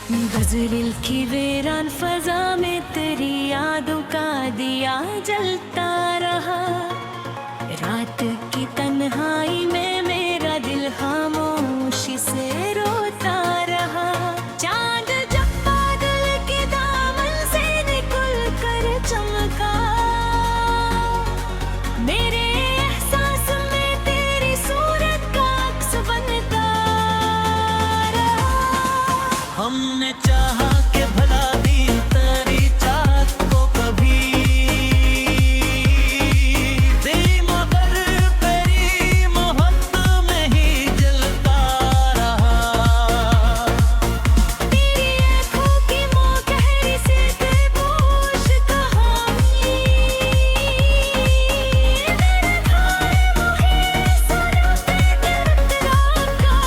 बजुरिल की वीरान फजा में तेरी यादों का दिया जलता रहा। रात की तन्हाई में मेरा दिल खामोशी से रोता रहा। चांद जब बादल के दामन से निकल कर चमका, मेरे एहसास में तेरी सूरत का अक्स बनता रहा। हमने चाहा कि भला दी तेरी चाहत को कभी दी, मगर तेरी मोहब्बत में ही जलता रहा। तेरी आँखों की मोहकहरी से बेहोश कहानी, दर्द है मुझे सरों पे दर्द रखा।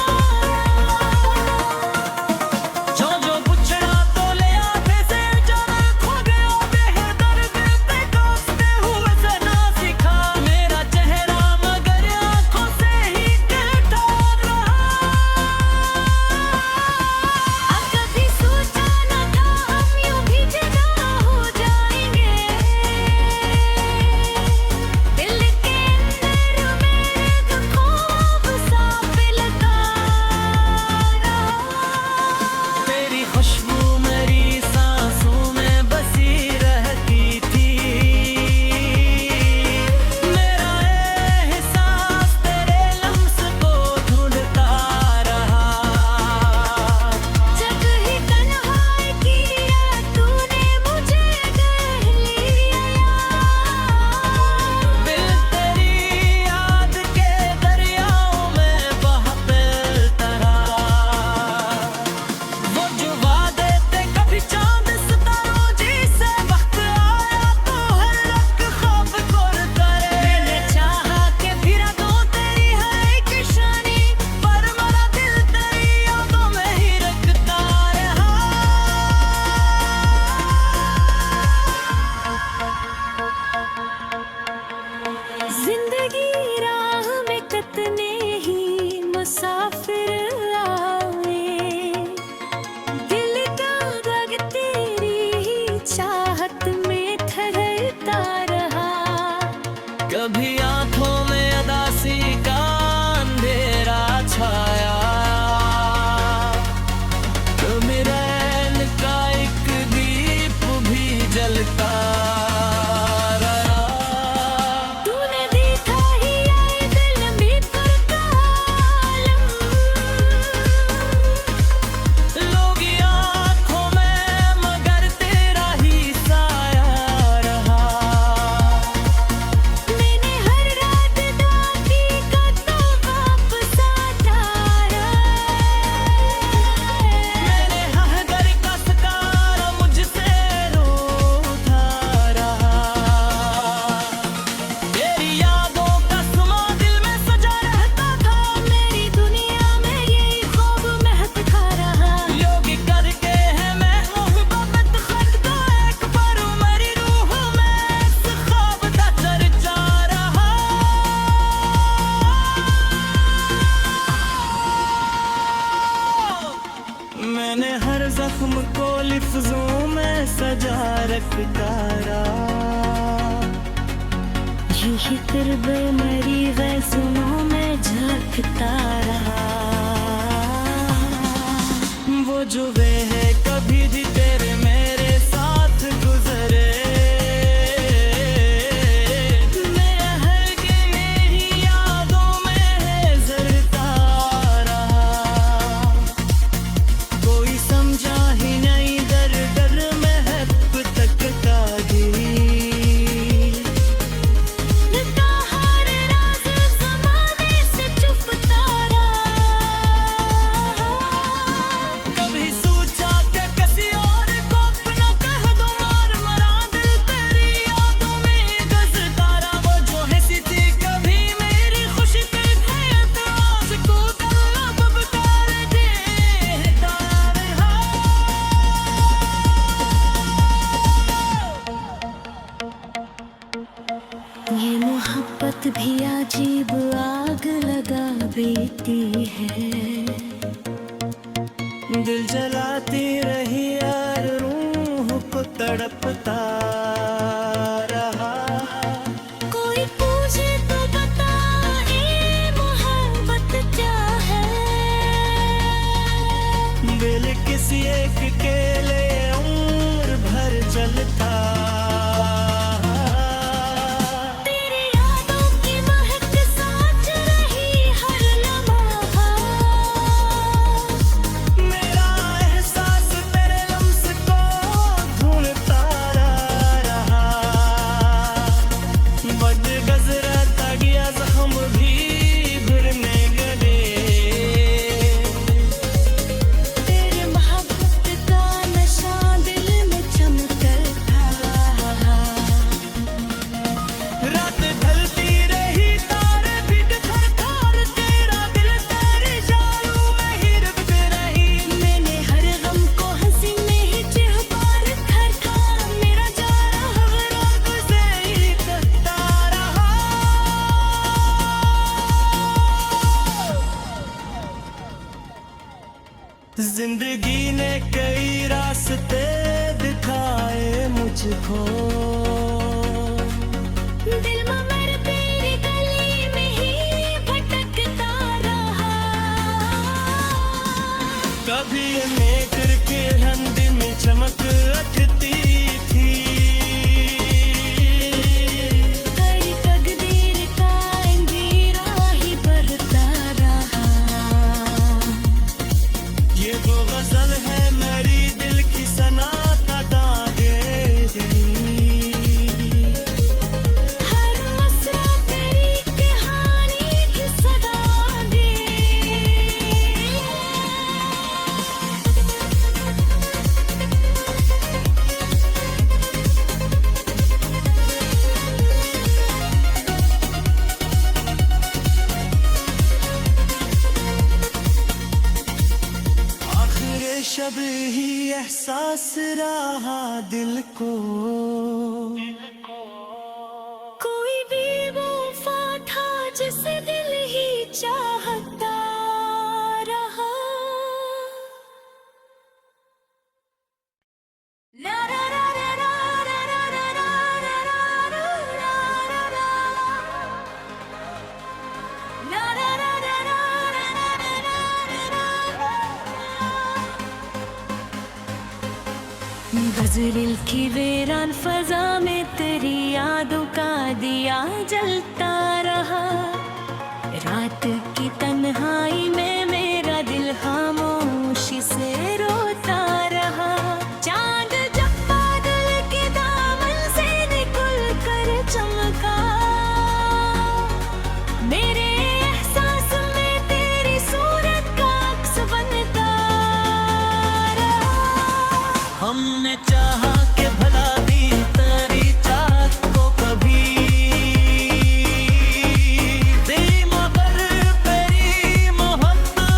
जो पुछड़ा तो ले आते से जाना खो गया, बेदर्द पे दोस्ते हुए से ना सीखा। मेरा चेहरा मगर आंखों से ही कहता रहा। अब कभी सोचा न था हम यूं भी जुदा हो जाएंगे। दिल के अंदर मेरे दुखों सा पिलता रहा। तेरी खुशबू मेरी सांसों में बसी रहती थी। मेरा एहसास तेरे लम्स को ढूंढता रहा। जब ही तन्हाई की याद तूने मुझे कह लिया, दिल तेरी याद के दरियाओं में बह फैलता रहा। वो जो वादे थे कभी चांद सितारों जैसे, वक्त आया तो हर रंग ख्वाब खोर करे। मैंने चाहा कि फिर दूं तेरी हर एक शानी, पर मेरा दिल तेरी यादों में ही रखता रहा। जिंदगी राह में कितने ही मुसाफिर आए, दिल का दाग तेरी ही चाहत में ठहरता रहा। कभी आंखों में अदासी का अंधेरा छाया, कभी रैन का एक दीप भी जलता रहा। तूने देखा ही आए दिल में करता आलम, लोग आंखों में मगर तेरा ही साया रहा। मैंने हर रात दुआ की कदम वापस आता रहा। मैंने हर घर का सितारा मुझसे रोता रहा। तेरी यादों का समा दिल में सजा रहता था। मेरी दुनिया में यही ख्वाब महकता रहा। लोग करके है मैं मोहब्बत खरीदा, एक बार मेरी रूह में इस ख्वाब का चर्चा रहा। मैंने हर जख्म को लिफ्जों में सजा रखता रहा। यूं ही कुर्ब मरी गज़लों में झांकता रहा। वो जो वे है कभी भी तेरे मेरे साथ गुजरे। मैं हर गिने ही यादों में जरता रहा। कोई समझा ही नहीं दर दर में है अब तक का दिल। का हर राज ज़माने से छुपता रहा। कभी सोचा कि किसी और दिल जलाती रही यार, रूह को तड़पता रहा। कोई पूछे तो बता ये मोहब्बत क्या है। दिल किसी एक के लिए उम्र भर चलता। तेरी यादों की महक साथ रही हर लम्हा। मेरा एहसास तेरे लम्स को ढूंढता रहा। बद गजरता गया जख्म भी भरने गले। तेरे मोहब्बत का नशा दिल में चमकता था। रात ढलती रही तारे बिट थर थर, तेरा दिल तेरे जालू में ही रखते रही। मैंने हर गम को हंसी में ही चिढ़ा रखा था। मेरा जा रहा रात से ही करता रहा। जिंदगी ने कई रास्ते दिखाए मुझको। दिल मगर तेरी गली में ही भटकता रहा। कभी नेत्र के हंद में चमक रखती थी। हर तकदीर का अंधेरा ही बढ़ता रहा। ये वो गजल है मेरी दिल की सनाता दागे गई। हर मसरा तेरी कहानी की सदा दे। आखिर शब ही एहसास रहा दिल को। कोई भी वफा था जिसे दिल ही चाहता रहा। ला ला ला ला ला ला ला ला ला ला ला ला ला। ला ला ला ला ला ला ला ला ला। गजरिल की वीरान फजा में तेरी यादों का दिया जलता रहा। रात की तन्हाई में मेरा दिल खामोशी से रोता रहा। चांद जब बादल के दामन से निकल कर चमका, मेरे एहसास में तेरी सूरत का अक्स बनता रहा। हमने चाहा के भला दी तेरी चाहत को कभी दी, मगर तेरी मोहब्बत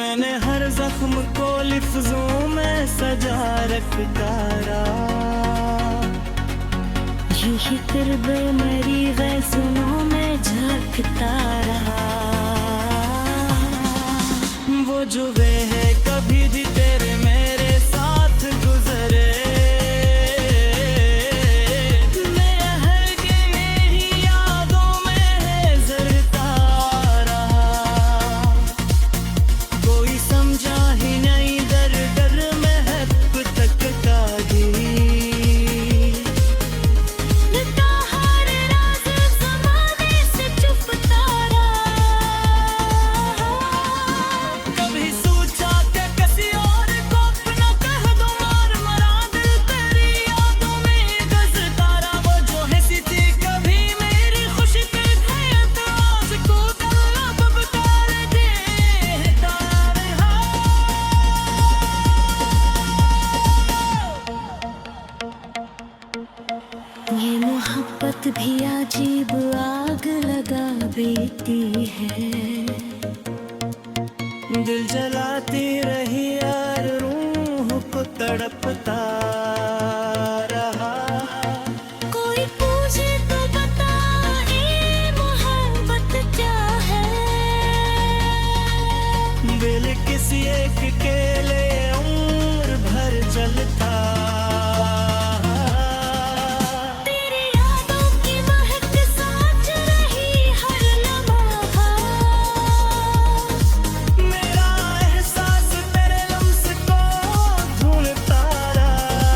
मैंने हर जख्म को लिफ्जों में सजा रखता रहा। यही कुर्ब मरी गज़लों में झांकता रहा। वो जो वे है कभी भी तेरे मेरे साथ गुजरे, मैं हर दिन ही यादों में जरता रहा। कोई समझा ही नहीं दर दर में है अब तक का हर राज ज़माने से छुपता रहा। कभी सोचा कि किसी और को अपना कह दूं, मार मरा दिल तेरी यादों में गजता रहा। वो जो हंसी थी कभी मेरी खुशी पे थे एतराज़ को गला बबकार देता रहा। ये मोहब्बत भी अजीब आग लगा बेती है। दिल जलाती रही यार, रूह को तड़पता रहा। कोई पूछे तो बता ये मोहब्बत क्या है। दिल किसी एक के लिए उम्र भर जलता। तेरी यादों की महक साथ रही हर लम्हा। मेरा एहसास तेरे लम्स को ढूंढता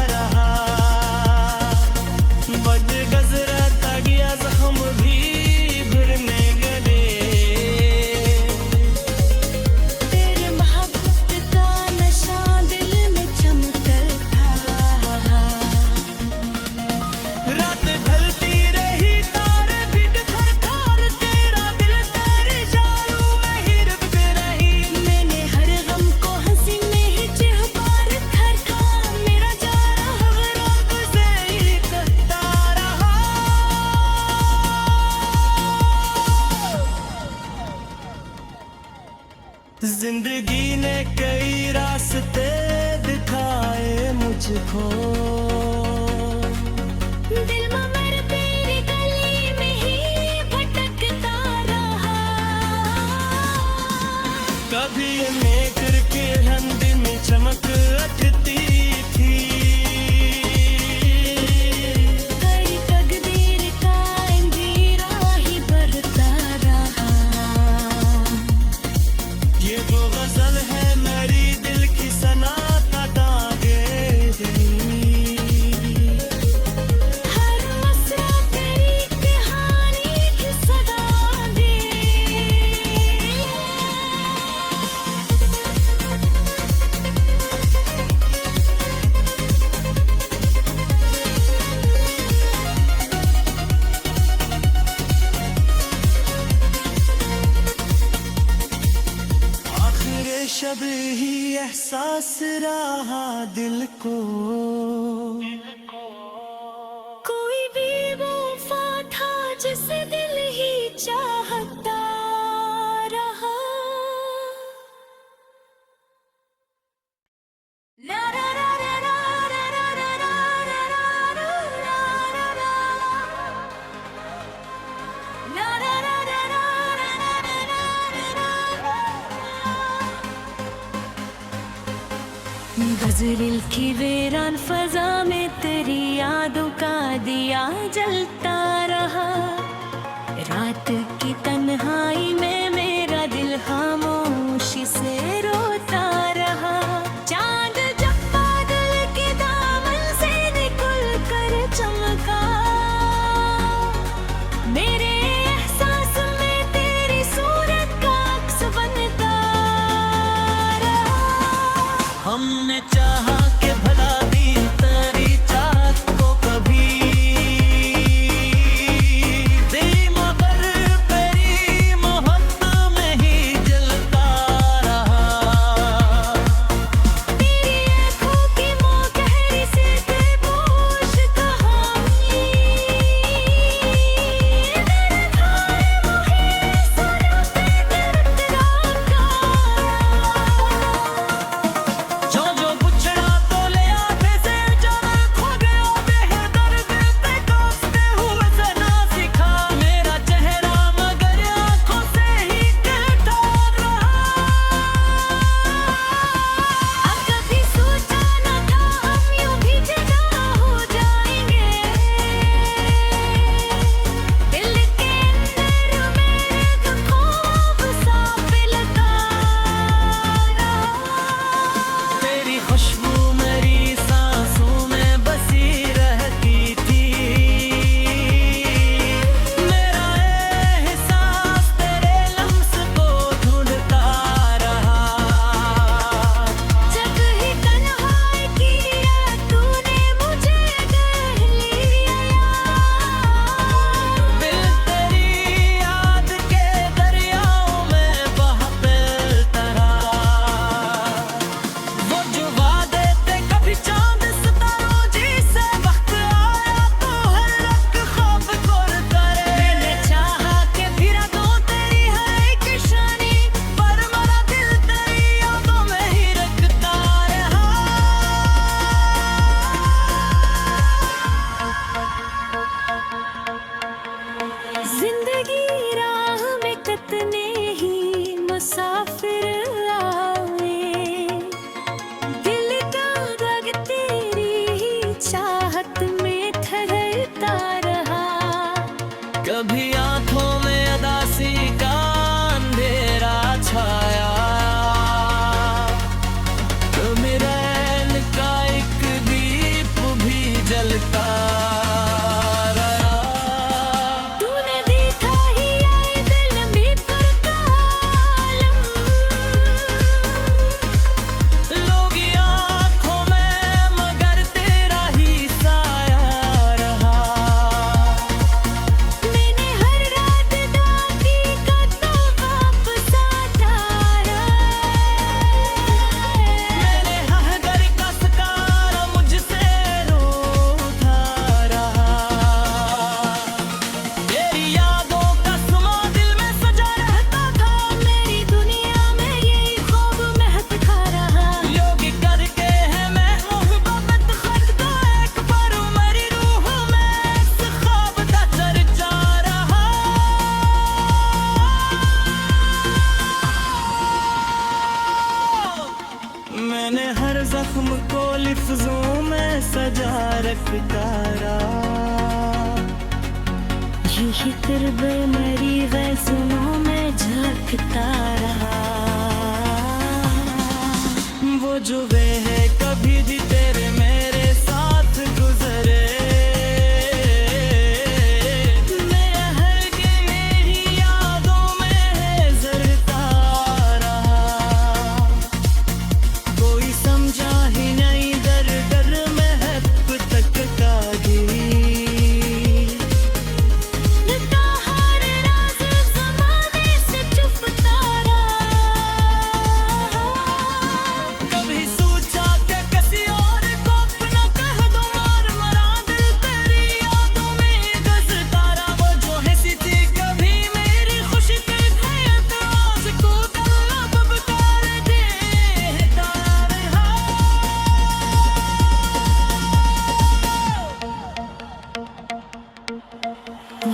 रहा। वक्त गुजरता गया, जख्म भी भरने गले। तेरे मोहब्बत का नशा दिल में चमकता था। रात ढलती रही, तारे भी थर-थर, तेरा दिल तेरे जालों में ही रखते रही। मैंने हर गम को हंसी में ही चिढ़कर रखा। मेरा जा रहा रात से ही कहता रहा। जिंदगी ने कई रास्ते दिखाए मुझको, दिल मगर तेरी गली में ही भटकता रहा। कभी मेघर के हंद में चमक उठती थी। कई तकदीर का अंधेरा ही बढ़ता रहा। ये वो गजल है मेरी दिल की सनाता दागे गई। हर मसरा तेरी कहानी की सदा दे। आखिर शब ही एहसास रहा दिल को। कोई भी वफा था जिसे दिल ही चाहता रहा। ला ला ला ला ला ला ला ला ला ला ला ला ला ला ला गजरिल की वीरान फजा में तेरी यादों का दिया जलता रहा। रात की तन्हाई में मेरा दिल खामोशी से रोता रहा। चांद जब बादल के दामन से निकल कर चमका, मेरे एहसास में तेरी सूरत का अक्स बनता रहा। हमने चाहा कि भला दी तेरी चाहत को कभी दी, मगर तेरी मोहब्बत में ही जल जख्म को लिफ्जों में सजा रखता रहा। यही कुर्ब मरी गज़लों में झलकता रहा। वो जो वे है कभी भी तेरे मेरे साथ गुजरे, मेरा हर के मेरी यादों में जरता रहा। कोई समझा ही नहीं दर दर में है अब तक का गीत। लगा हर राज ज़माने से छुपता रहा। कभी सोचा कि किसी और को अपना कह दूं, मार मरा दिल तेरी यादों में गज़ता रहा। वो जो हंसी थी कभी मेरी खुशी पे भयत, आज को गला बबकार देता रहा।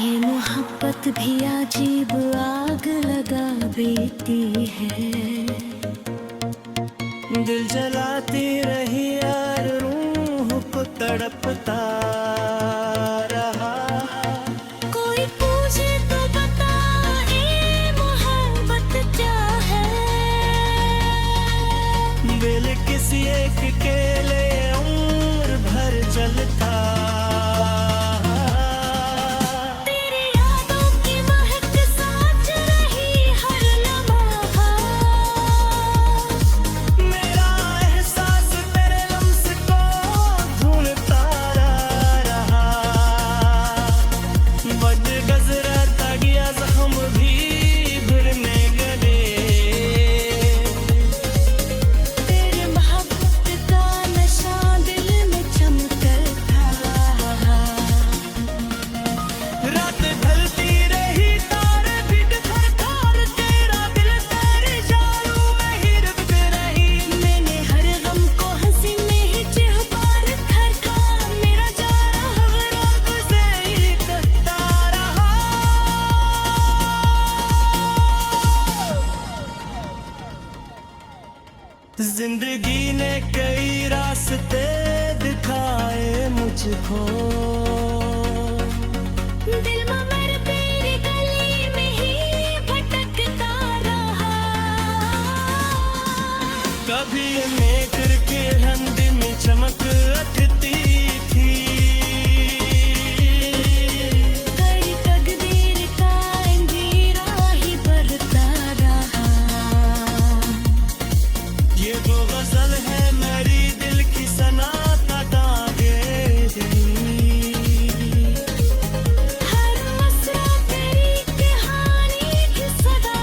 ये मोहब्बत भी अजीब आग लगा बेती है। दिल जलाती रही यार, रूह को तड़पता रहा। कोई पूछे तो बता ये मोहब्बत क्या है। दिल किसी एक के लिए उम्र भर जलता। तेरी यादों की महक साथ रही हर लम्हा। मेरा एहसास तेरे लम्स को ढूंढता रहा। बद गुजरता गया जख्म भी भरने गले। तेरे मोहब्बत का नशा दिल में चमकता। रात ढलती रही तारे बिट थर थर, तेरा दिल तेरे जालों में ही रब रही। मैंने हर गम को हंसी में ही चिढ़ा रखा। मेरा जा रहा रात से ही करता रहा। जिंदगी ने कई रास्ते दिखाए मुझको। दिल मगर तेरी गली में ही भटकता रहा। कभी मेघर के हंद में चमक अटती थी। कई तकदीर का अंधेरा ही बढ़ता रहा। ये वो गजल है मेरी दिल की सनाता दागे गई। हर मसरा तेरी कहानी की सदा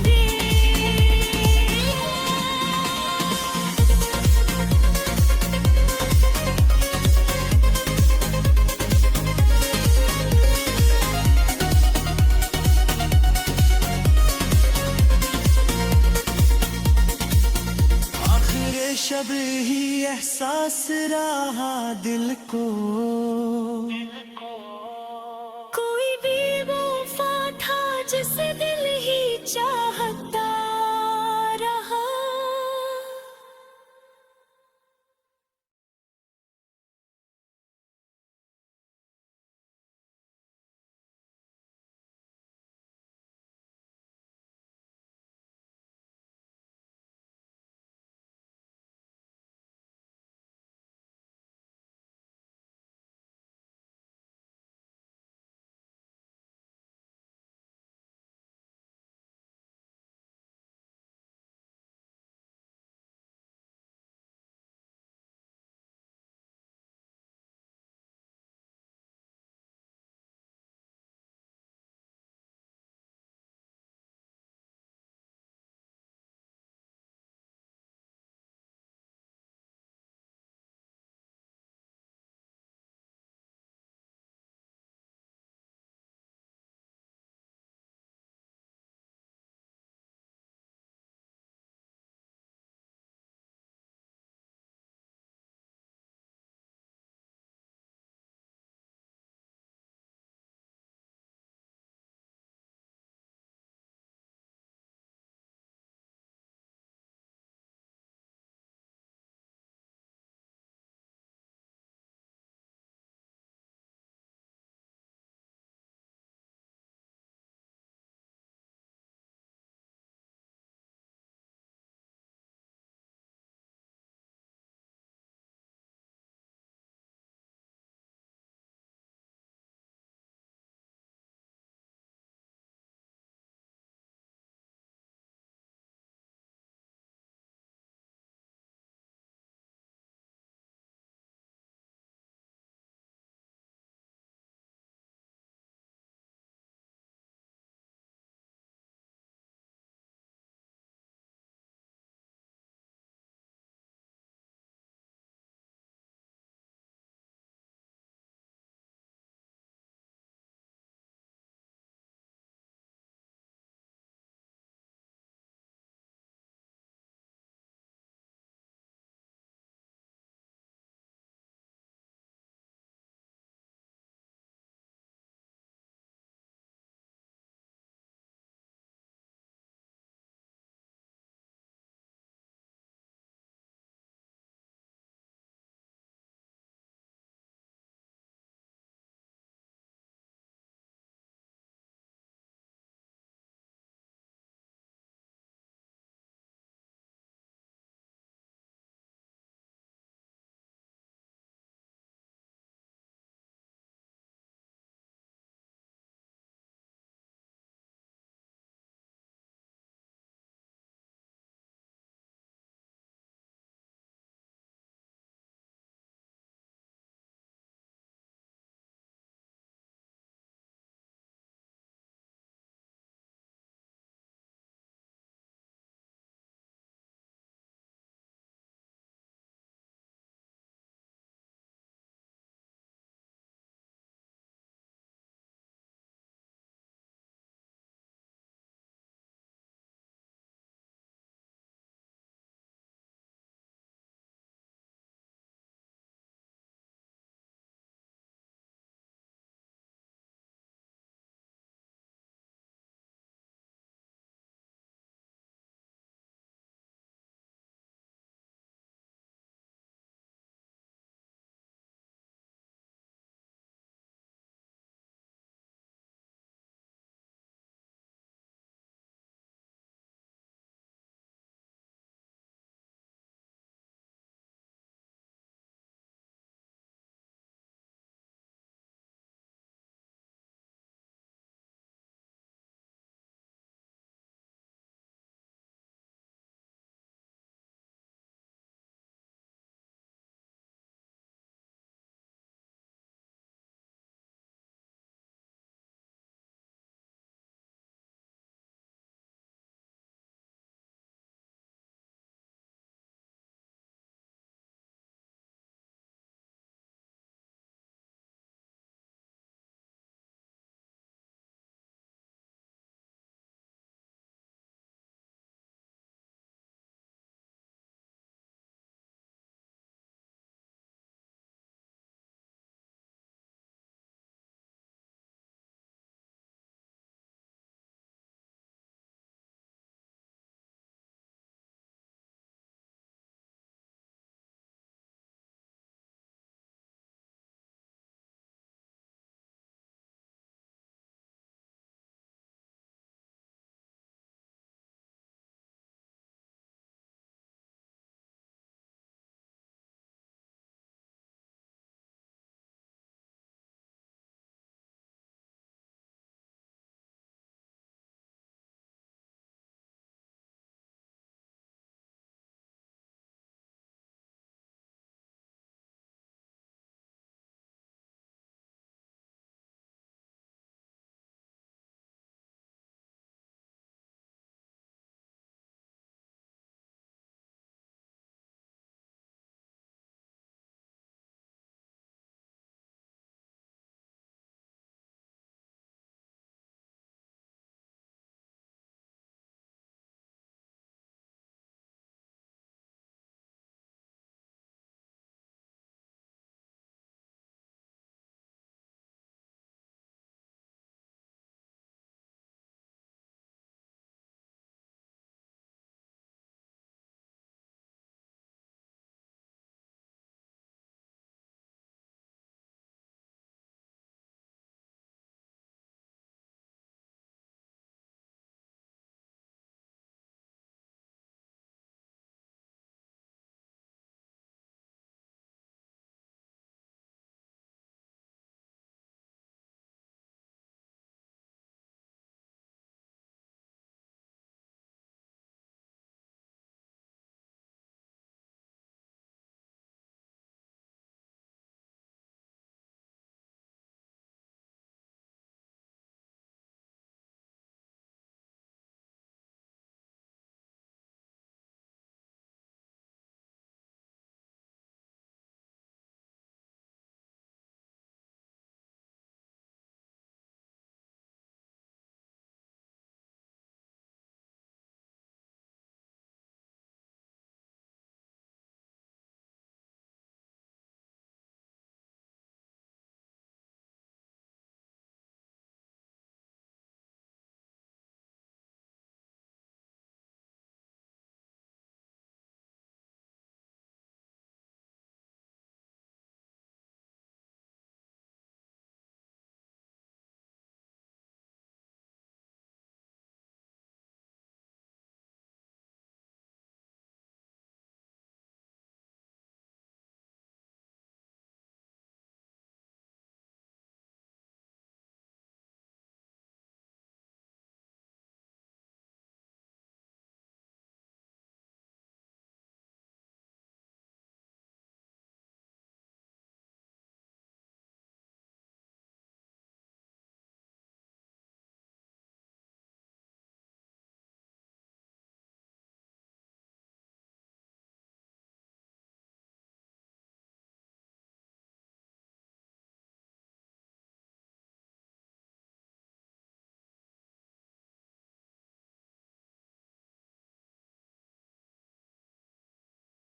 दे। आखिर शब ही एहसास रहा दिल को।